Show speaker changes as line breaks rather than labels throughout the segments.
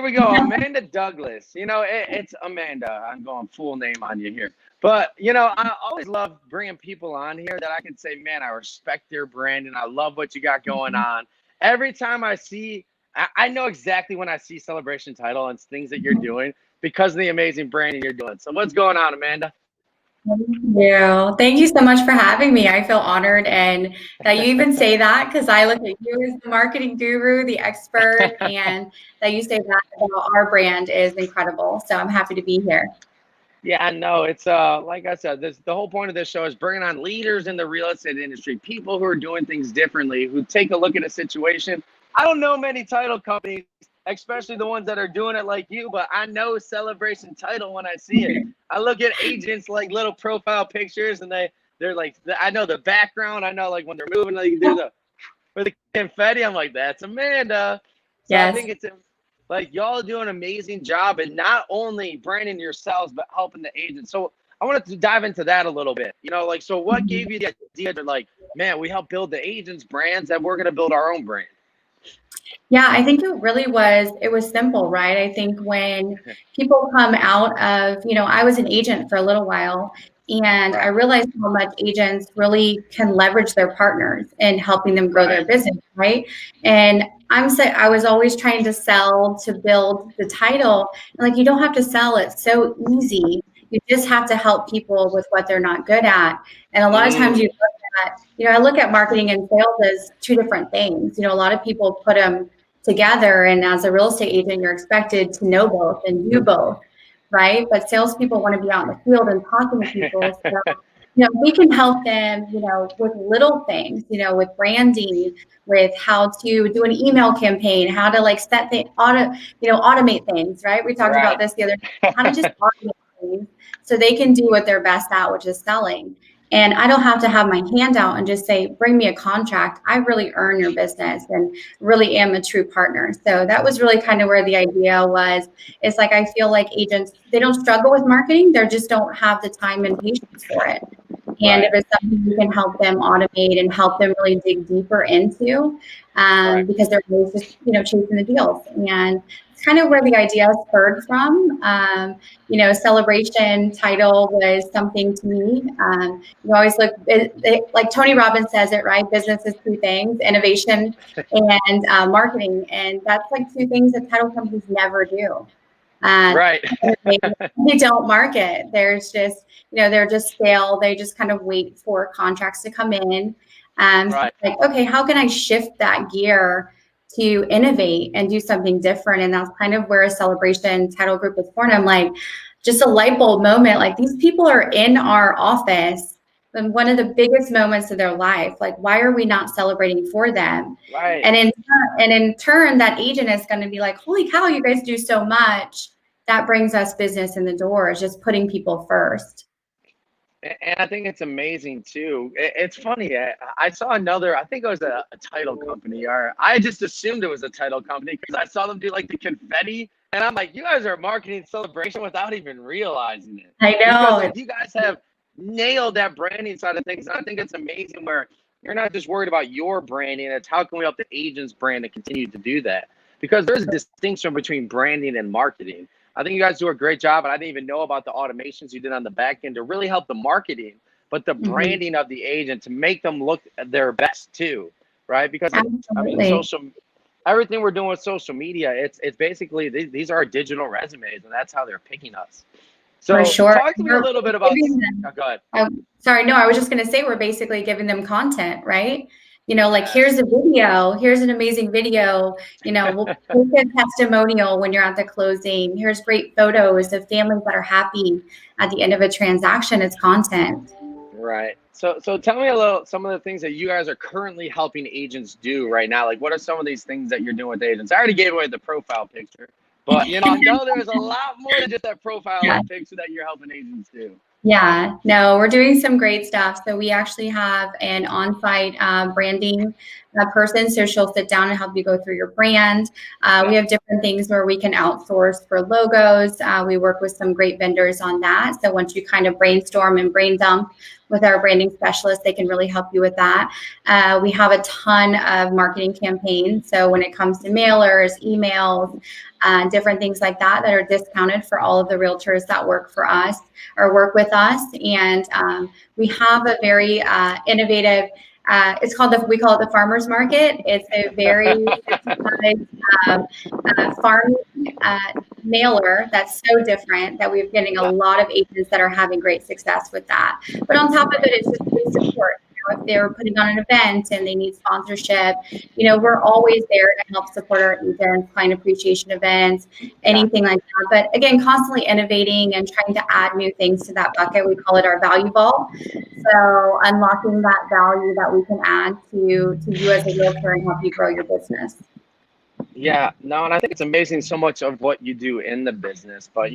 here we go. Amanda Douglas. It's Amanda. I'm going full name on you here. But, I always love bringing people on here that I can say, man, I respect your brand and I love what you got going on. Every time I know exactly when I see Celebration Title and things that you're doing because of the amazing branding you're doing. So what's going on, Amanda?
Thank you. Thank you so much for having me. I feel honored and that you even say that because I look at you as the marketing guru, the expert, and that you say that about our brand is incredible. So I'm happy to be here.
Yeah, I know. It's like I said, the whole point of this show is bringing on leaders in the real estate industry, people who are doing things differently, who take a look at a situation. I don't know many title companies, especially the ones that are doing it like you, but I know Celebration Title when I see it. I look at agents like little profile pictures, and they're like, I know the background. I know like when they're moving, like do the for the confetti. I'm like, that's Amanda. So I
Yes.
think it's like y'all do an amazing job and not only branding yourselves, but helping the agents. So I wanted to dive into that a little bit. So what gave you the idea to like, man, we help build the agents' brands that we're going to build our own brand?
Yeah, I think it was simple, right? I think when people come out of, I was an agent for a little while and I
Right.
realized how much agents really can leverage their partners in helping them grow their
Right.
business, right? And I was always trying to sell to build the title. And like, you don't have to sell. It's so easy. You just have to help people with what they're not good at. And a lot of times I look at marketing and sales as two different things. A lot of people put them together, and as a real estate agent, you're expected to know both and do both, right? But salespeople want to be out in the field and talking to people. So, we can help them, with little things, with branding, with how to do an email campaign, how to like automate things, right? We talked about
Right.
this the other day, how to just automate things so they can do what they're best at, which is selling. And I don't have to have my hand out and just say, bring me a contract. I really earn your business and really am a true partner. So that was really kind of where the idea was. It's like, I feel like agents, they don't struggle with marketing. They just don't have the time and patience for it. And if
Right.
it's something you can help them automate and help them really dig deeper into,
Right.
because they're always just, chasing the deals. And it's kind of where the idea spurred from. Celebration Title was something to me. You always look, like Tony Robbins says it, right? Business is two things, innovation and marketing. And that's like two things that title companies never do.
Right.
They don't market. There's just, they're just stale. They just kind of wait for contracts to come in.
Right.
Like, okay, how can I shift that gear to innovate and do something different? And that's kind of where a Celebration Title Group was born. I'm like, just a light bulb moment. Like, these people are in our office and one of the biggest moments of their life. Like, why are we not celebrating for them?
Right.
And in turn, that agent is going to be like, holy cow, you guys do so much. That brings us business in the door, is just putting people first.
And I think it's amazing too. It's funny. I saw another, I think it was a title company, or I just assumed it was a title company because I saw them do like the confetti. And I'm like, you guys are marketing Celebration without even realizing it.
I
Because
know.
like you guys have nailed that branding side of things. And I think it's amazing where you're not just worried about your branding. It's how can we help the agent's brand to continue to do that? Because there's a distinction between branding and marketing. I think you guys do a great job, and I didn't even know about the automations you did on the back end to really help the marketing, but the branding of the agent to make them look their best too, right? Because I mean,
Absolutely.
everything we're doing with social media, it's basically these are our digital resumes, and that's how they're picking us.
For
So
sure.
talk to me a little bit about. Oh, go ahead.
Oh, sorry, no, I was just going to say we're basically giving them content, right? Like, here's
Yes.
a video, here's an amazing video, we'll get a testimonial when you're at the closing. Here's great photos of families that are happy at the end of a transaction. It's content.
Right. So tell me a little some of the things that you guys are currently helping agents do right now. Like what are some of these things that you're doing with agents? I already gave away the profile picture, but I know there's a lot more than just that profile
Yeah.
picture that you're helping agents do.
Yeah, no, we're doing some great stuff. So we actually have an on-site branding person. So she'll sit down and help you go through your brand. We have different things where we can outsource for logos. We work with some great vendors on that. So once you kind of brainstorm and brain dump with our branding specialists, they can really help you with that. We have a ton of marketing campaigns. So when it comes to mailers, emails, different things like that are discounted for all of the realtors that work for us or work with us. And we have a very innovative, we call it the farmer's market. It's a very farm mailer that's so different that we're getting a lot of agents that are having great success with that. But on top of it, it's just good support. If they're putting on an event and they need sponsorship, we're always there to help support our agents, client appreciation events, anything like that. But again, constantly innovating and trying to add new things to that bucket. We call it our value vault. So unlocking that value that we can add to you as a realtor and help you grow your business.
Yeah, no, and I think it's amazing so much of what you do in the business. But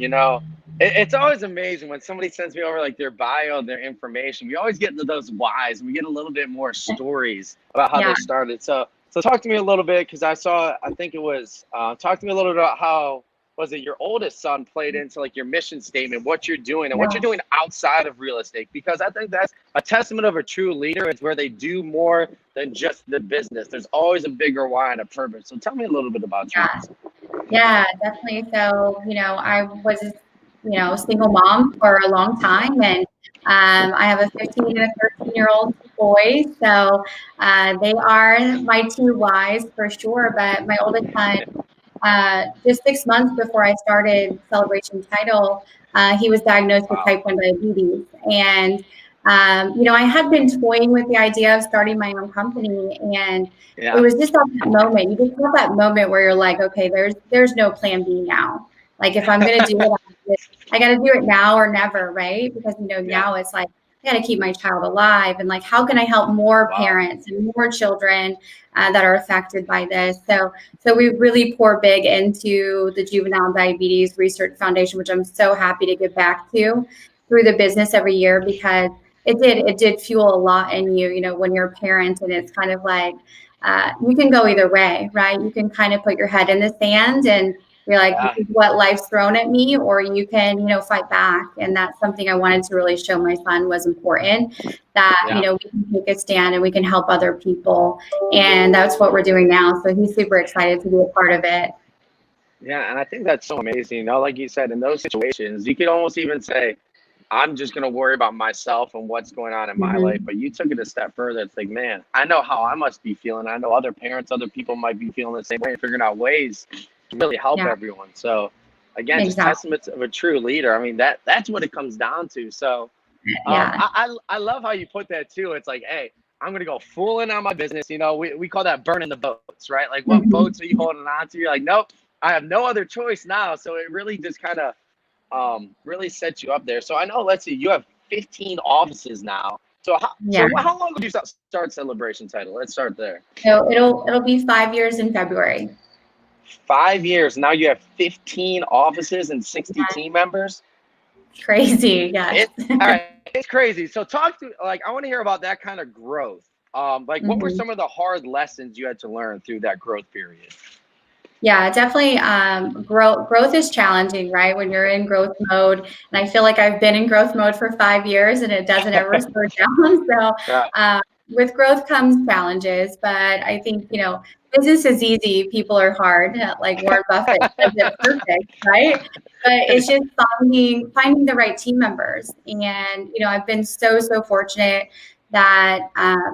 it's always amazing when somebody sends me over like their bio, their information. We always get into those whys. We get a little bit more stories about how they started. So talk to me a little bit, because talk to me a little bit about how was it your oldest son played into like your mission statement, what you're doing and what you're doing outside of real estate, because I think that's a testament of a true leader. It's where they do more than just the business. There's always a bigger why and a purpose. So tell me a little bit about you.
Yeah, definitely. So, I was, a single mom for a long time, and I have a 15 and a 13-year-old boy. So they are my two whys for sure. But my oldest son, just 6 months before I started Celebration Title, he was diagnosed with type 1 diabetes. And, I had been toying with the idea of starting my own company. And it was just at that moment. You just have that moment where you're like, okay, there's no plan B now. Like, if I'm going to do it, I got to do it now or never, right? Because, now it's like, I got to keep my child alive. And like, how can I help more parents and more children that are affected by this? So we really pour big into the Juvenile Diabetes Research Foundation, which I'm so happy to give back to through the business every year, because it did fuel a lot in you, when you're a parent. And it's kind of like, you can go either way, right? You can kind of put your head in the sand and you're like, this is what life's thrown at me, or you can, fight back. And that's something I wanted to really show my son was important, that, we can take a stand and we can help other people. And that's what we're doing now. So he's super excited to be a part of it.
Yeah. And I think that's so amazing. Like you said, in those situations, you could almost even say, I'm just going to worry about myself and what's going on in my life. But you took it a step further. It's like, man, I know how I must be feeling. I know other parents, other people might be feeling the same way, figuring out ways to really help everyone. So again, just testaments of a true leader. I mean, that's what it comes down to. So I love how you put that too. It's like, hey, I'm going to go full in on my business. We call that burning the boats, right? Like, what boats are you holding on to? You're like, nope, I have no other choice now. So it really just kind of really sets you up there. So I know, let's see, you have 15 offices now. So how long did you start Celebration Title? Let's start there.
So it'll be 5 years in February.
5 years. Now you have 15 offices and 60 team members.
Crazy. Yes.
All right. It's crazy. So I want to hear about that kind of growth. What were some of the hard lessons you had to learn through that growth period?
Yeah, definitely. Growth is challenging, right? When you're in growth mode, and I feel like I've been in growth mode for 5 years, and it doesn't ever slow down. So with growth comes challenges, but I think business is easy, people are hard. Like Warren Buffett says it perfect, right? But it's just finding the right team members, and I've been so fortunate that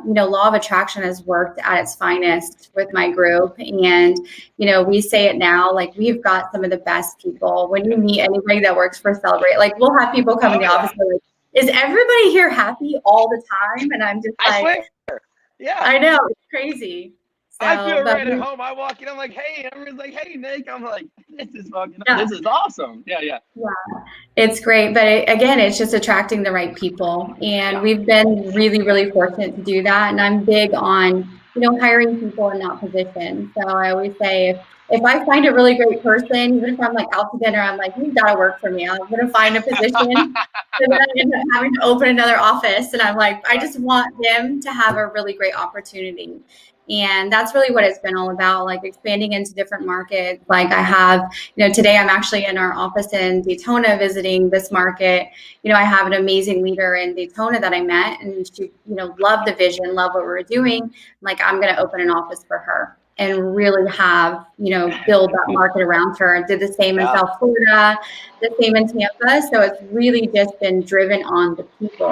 law of attraction has worked at its finest with my group. And we say it now, like, we've got some of the best people. When you meet anybody that works for Celebrate, like, we'll have people come in the office and like, is everybody here happy all the time? And I'm just like,
I swear. Yeah,
I know, it's crazy. So,
I feel right at home. I walk in, I'm like, hey, everyone's like, hey, Nick. I'm like, this is awesome. Yeah.
It's great. But again, it's just attracting the right people. And we've been really, really fortunate to do that. And I'm big on, hiring people in that position. So I always say, if I find a really great person, even if I'm like out to dinner, I'm like, you've got to work for me. I'm going to find a position. And then I end up having to open another office. And I'm like, I just want them to have a really great opportunity. And that's really what it's been all about, like expanding into different markets. Like I have, today I'm actually in our office in Daytona visiting this market. I have an amazing leader in Daytona that I met, and she, loved the vision, loved what we were doing. Like, I'm going to open an office for her and really have, build that market around her. Did the same in South Florida, the same in Tampa. So it's really just been driven on the people,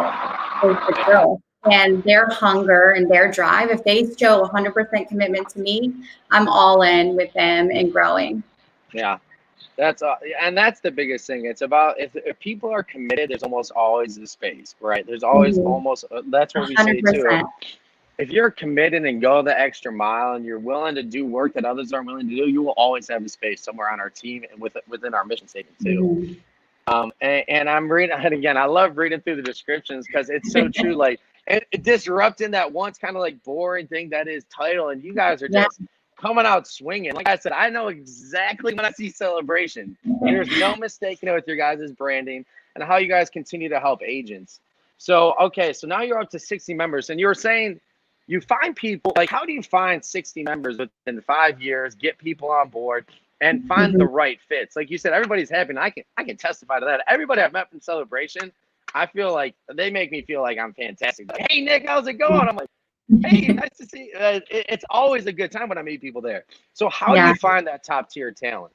is the growth. And their hunger and their drive, if they show 100% commitment to me, I'm all in with them and growing.
Yeah, that's and that's the biggest thing. It's about if people are committed, there's almost always a space, right? There's always almost that's what we say too. If you're committed and go the extra mile and you're willing to do work that others aren't willing to do, you will always have a space somewhere on our team and within our mission statement too. And I'm reading, and again, I love reading through the descriptions because it's so true. Like, disrupting that once kind of like boring thing that is title, and you guys are just coming out swinging. Like I said, I know exactly when I see celebration. There's no mistaking it with your guys' branding and how you guys continue to help agents. So, okay, so now you're up to 60 members, and you were saying you find people, like, how do you find 60 members within 5 years, get people on board, and find the right fits? Like you said, everybody's happy, and I can testify to that. Everybody I've met from Celebration, I feel like they make me feel like I'm fantastic. Like, hey, Nick, how's it going? I'm like, hey, nice to see you. It's always a good time when I meet people there. So how do you find that top tier talent?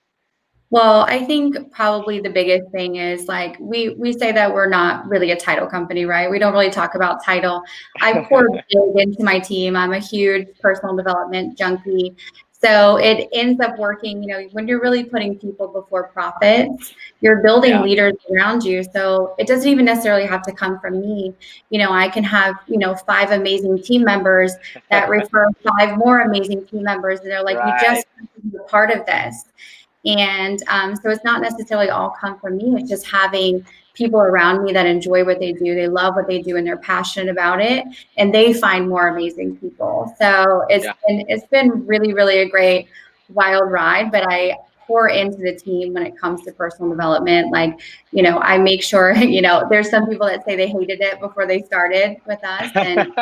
Well, I think probably the biggest thing is, like, we say that we're not really a title company, right? We don't really talk about title. I pour big into my team. I'm a huge personal development junkie. So it ends up working, when you're really putting people before profits, you're building leaders around you. So it doesn't even necessarily have to come from me. I can have, 5 amazing team members that refer 5 more amazing team members. And they're like, you just have to be a part of this. And so it's not necessarily all come from me. It's just having people around me that enjoy what they do. They love what they do and they're passionate about it, and they find more amazing people. So it's been really, really a great wild ride, but I pour into the team when it comes to personal development. Like, I make sure, there's some people that say they hated it before they started with us. And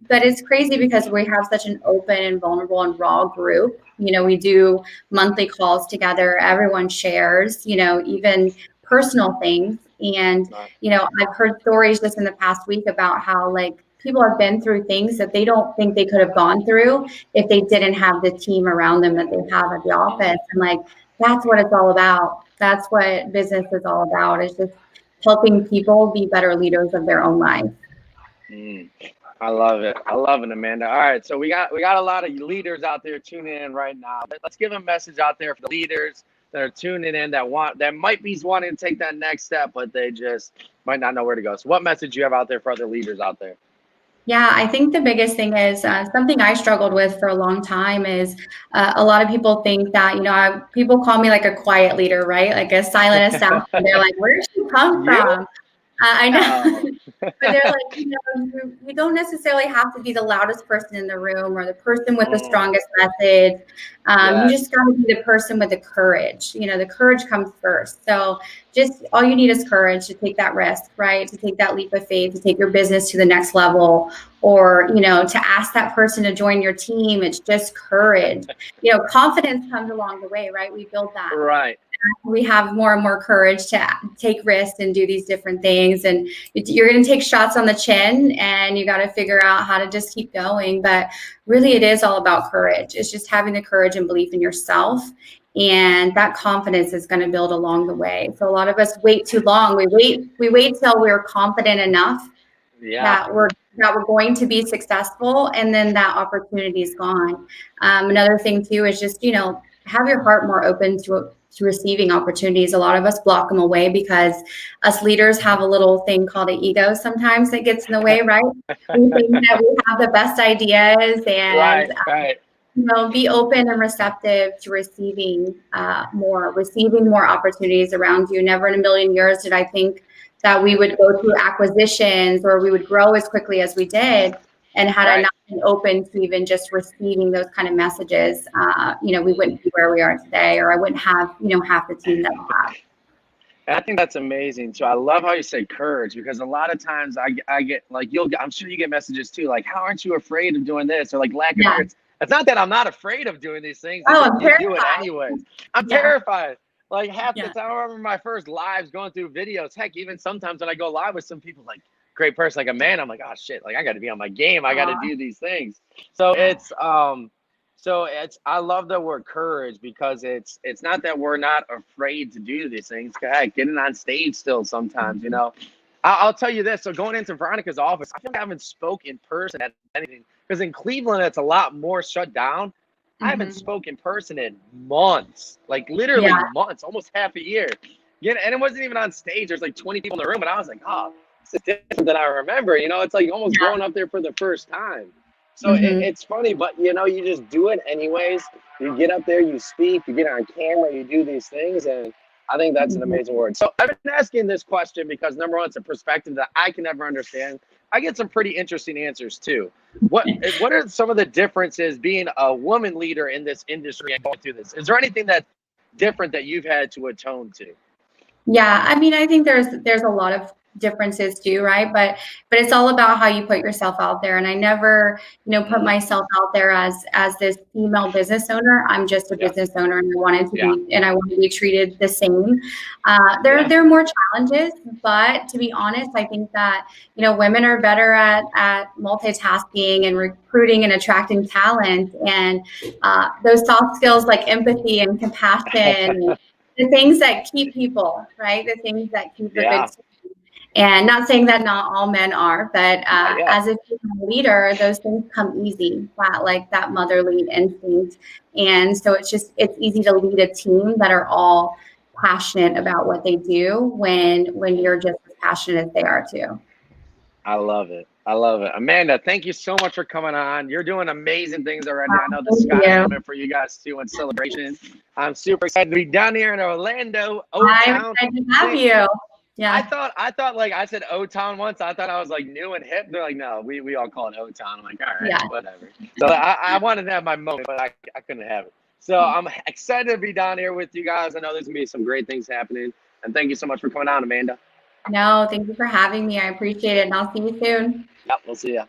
but it's crazy because we have such an open and vulnerable and raw group. We do monthly calls together. Everyone shares, even personal things. And, I've heard stories just in the past week about how, like, people have been through things that they don't think they could have gone through if they didn't have the team around them that they have at the office. And, like, that's what it's all about. That's what business is all about, is just helping people be better leaders of their own life.
I love it. I love it, Amanda. All right, so we got a lot of leaders out there tuning in right now. Let's give a message out there for the leaders that are tuning in that might be wanting to take that next step, but they just might not know where to go. So what message do you have out there for other leaders out there?
Yeah, I think the biggest thing is something I struggled with for a long time is a lot of people think that, people call me like a quiet leader, right? Like a silent assassin. They're like, where did she come from? I know. But they're like, you don't necessarily have to be the loudest person in the room or the person with the strongest message. You just got to be the person with the courage. The courage comes first. So just all you need is courage to take that risk, right? To take that leap of faith, to take your business to the next level, or, to ask that person to join your team. It's just courage. Confidence comes along the way, right? We build that.
Right.
We have more and more courage to take risks and do these different things. And you're going to take shots on the chin, and you got to figure out how to just keep going. But really, it is all about courage. It's just having the courage and belief in yourself. And that confidence is going to build along the way. So a lot of us wait too long. We wait till we're confident enough that we're going to be successful, and then that opportunity is gone. Another thing too is just, have your heart more open to receiving opportunities. A lot of us block them away because us leaders have a little thing called an ego sometimes that gets in the way, right? We think that we have the best ideas, and be open and receptive to receiving more opportunities around you. Never in a million years did I think that we would go through acquisitions or we would grow as quickly as we did. And had I not been open to even just receiving those kind of messages, we wouldn't be where we are today, or I wouldn't have, half the team that I have.
And I think that's amazing. So I love how you say courage, because a lot of times I get like, I'm sure you get messages too, like, how aren't you afraid of doing this? Or like lack of
Yeah.
fear. It's not that I'm not afraid of doing these things. It's
Oh,
just
I'm
you do it
terrified.
anyways. I'm
Yeah.
terrified. Like half the
Yeah.
time, I remember my first lives going through videos. Heck, even sometimes when I go live with some people, like great person, like a man, I'm like, oh shit, like I got to be on my game. I got to do these things. So
Yeah.
it's I love the word courage, because it's not that we're not afraid to do these things. Heck, getting on stage still sometimes, you know. I'll tell you this. So going into Veronica's office, I feel like I haven't spoke in person at anything, because in Cleveland it's a lot more shut down. I haven't
Mhm.
spoken in person in months, like literally
Yeah.
months, almost half a year. Yeah, and it wasn't even on stage. There's like 20 people in the room, and I was like, oh, this is different than I remember. You know, it's like almost
Yeah.
going up there for the first time. So
Mhm.
it's funny, but you know, you just do it anyways. You get up there, you speak, you get on camera, you do these things, and I think that's an
Mhm.
amazing word. So I've been asking this question because number one, it's a perspective that I can never understand. I get some pretty interesting answers too. What are some of the differences being a woman leader in this industry and going through this? Is there anything that's different that you've had to atone to?
Yeah, I mean, I think there's a lot of differences too, right? But it's all about how you put yourself out there. And I never, put
Mhm.
myself out there as this female business owner. I'm just a
Yeah,
business owner, and
yeah,
I want to be treated the same.
yeah.
There are more challenges, but to be honest, I think that women are better at multitasking and recruiting and attracting talent, and those soft skills like empathy and compassion, the things that keep people, right? The things that keep a good
Yeah,
team. And not saying that not all men are, but
yeah.
as a female leader, those things come easy, that motherly instinct. And so it's easy to lead a team that are all passionate about what they do when you're just as passionate as they are too.
I love it. I love it. Amanda, thank you so much for coming on. You're doing amazing things already. I know the
Thank
sky's the
you.
limit for you guys too in celebration. I'm super excited to be down here in Orlando, O
I'm
Town.
excited to have
See,
you.
I
Yeah.
thought I thought like I said O Town once. I thought I was like new and hip. They're like, no, we all call it O Town. I'm like, all right,
Yeah.
whatever. So I wanted to have my moment, but I couldn't have it. So I'm excited to be down here with you guys. I know there's gonna be some great things happening. And thank you so much for coming on, Amanda.
No, thank you for having me. I appreciate it. And I'll see you soon.
Yep, we'll see ya.